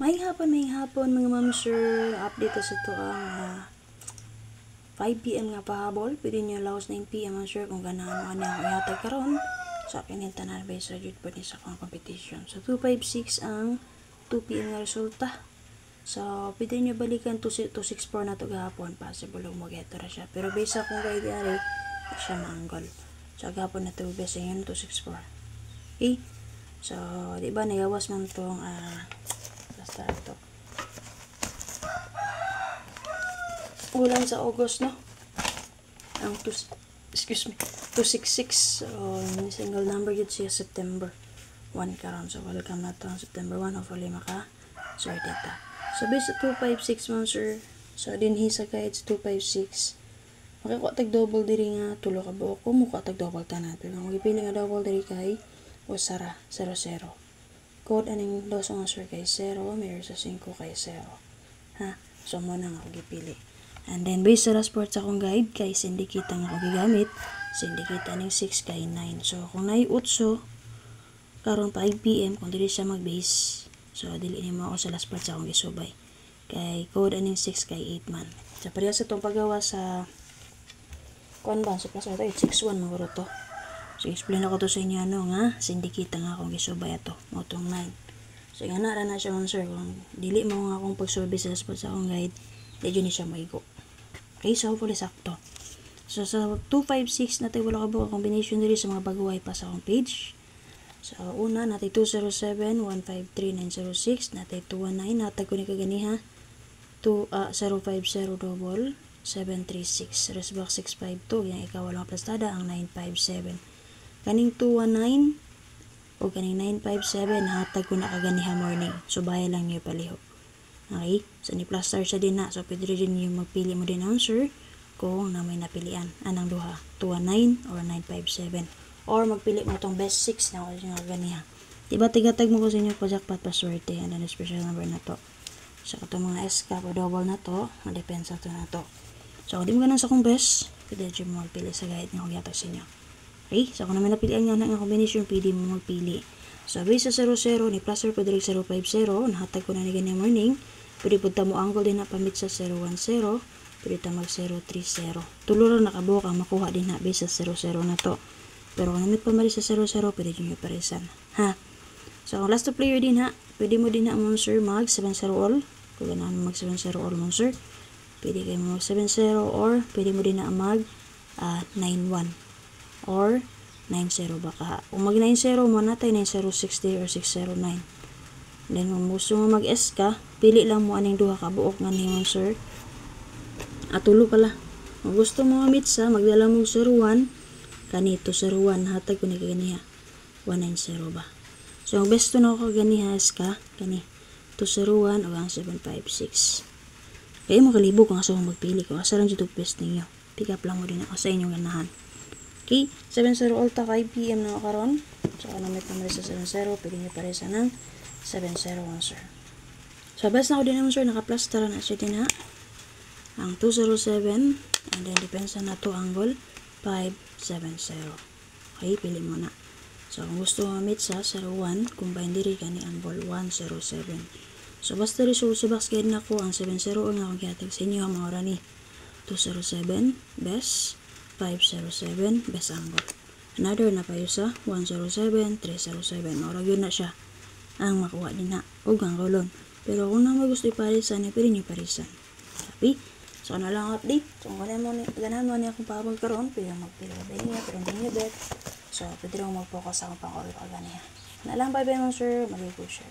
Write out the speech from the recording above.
May hapon mga ma'am sir, update sa ito ang 5 PM nga pahabol, pwede nyo laos 9 PM ma'am sir kung ganahan mo niya ako ihatag karon sa akin tanan based sa jud po ni sa akong competition. So 256 ang 2 PM nga resulta. So pwede nyo balikan 264 na to gahapon, possible mo geto ra siya. Pero based sa akong guide ari, siya maanggol. So gahapon na to based sa inyo 264. Okay? So di ba nagawas man tong basta ito. Ulan sa August, no? Ang 266. So, single number yun siya September 1 karon. So, welcome na to ang September 1. Hopefully, maka-sort ita. So, based sa 256 man, sir. So, dinhi sa guides 256. Makakuha tag-double diri nga tulo ka buok. Kung mukha tag-double tanan. Pero, magipili nga double diri kay Usara 00. Code aning dos nga sir kay 0, mayroon sa 5 kay 0. Ha? So, mo na nga ako gipili. And then, based sa sport sa akong guide, kay syndicate nga ako gigamit. Syndicate aning 6 kay 9. So, kung nai-utso, karon 5 PM, kung dili siya mag-base, so, dili mo ako sa last part sa akong gisubay. Kay code aning 6 kay 8 man. So, pareha sa itong paggawa sa kuan ba? So, plus ito, 861 maguro to. So, explain ako to sa inyo, nga, syndicate nga akong gisubay ito. Motong 9. So, nga na siya man, sir. Kung dili mo nga akong pagsurvey sa last part sa akong guide, di ni siya maigo. Okay, so hopefully sakto. So sa 256 natin wala ka buka combination diri sa mga baguhay pa sa akong page. So una natin 207 153 906, natin 219 natag ko ni kaganiha 050 double 736 resbox 652 yang ikaw walang plastada ang 957. Kaning 219 o kaning 957 hatag ko na kaganiha morning. So bayan lang niyo paliho. Okay? So, ni-plaster siya din na. So, pwede rin yung magpili mo din answer kung na may napilian. Anang duha? 219 or 957. Or magpili mo itong best 6 na kasi nga ganiha. Diba, tigatag mo ko sa inyo po jackpot paswerte. And then, special number na to. So, itong mga SK o double na to, madepensa to na to. So, kung di mo ganun sa kong best, pwede rin mo magpili sa guide na kung yatag sa inyo. Okay? So, kung namin napilian nga ng combination, pwede mo magpili. So, base sa 00, ni-plaster pwede rin 050. Nahatag ko na ni ganyan morning. Pwede po mo angle din na pamit sa 010. Pwede ta mag 030. Tulo lang nakabuka makuha din na base sa 00 na to. Pero kung namit pa mali sa 00, pwede nyo parisan. Ha? So, kung last to player din ha, pwede mo din na mong sir mag 70 all. Kung ganahan mo mag 70 all mong sir. Pwede kayo mag 70 or pwede mo din na mag 91 or 90 baka. Kung mag 90 mo natin 9060 or 609. Then, kung gusto mo mag-S ka, pili lang mo aning duha ka buok nga ni sir. Tulo pala. Kung gusto mo mamitsa, magdala mo 01, kanito 01, hatag ko ni kaganiha. 190 ba? So, ang besto na ako kaganiha S ka, kani 201 o ang 756. Kaya makalibo kung asa mo magpili ko. Asa lang dito best ninyo. Pick up lang mo din ako sa inyong ganahan. Okay? 70 ulta 5 PM na karon. So, namit naman sa 70, pili niyo pare sa ng 701 sir. So, best na ako din naman sir, naka-plaster na siya din ha. Ang 207, and then depensa na to angle 570. Okay, pili mo na. So, kung gusto mo mamit sa 01, combine diri ka ni angle 107. So, basta rin sa box guide na ko, ang 70 nga akong kihatag sa inyo, mga oras ni 207, best, 507, best angle. Another na pa yun sa 107, 307. Mga yun na siya ang makuha din na o ang rolon. Pero kung na gusto iparisan, pwede nyo parisan. Tapi, so ano lang update. So kung ganahan mo niya akong pahabol karon, pwede magpili ka ba niya, pero hindi niya bet. So pwede rin mag-focus akong pang-all ka ganiya. Na lang, bye-bye mo sir, mag-i-push.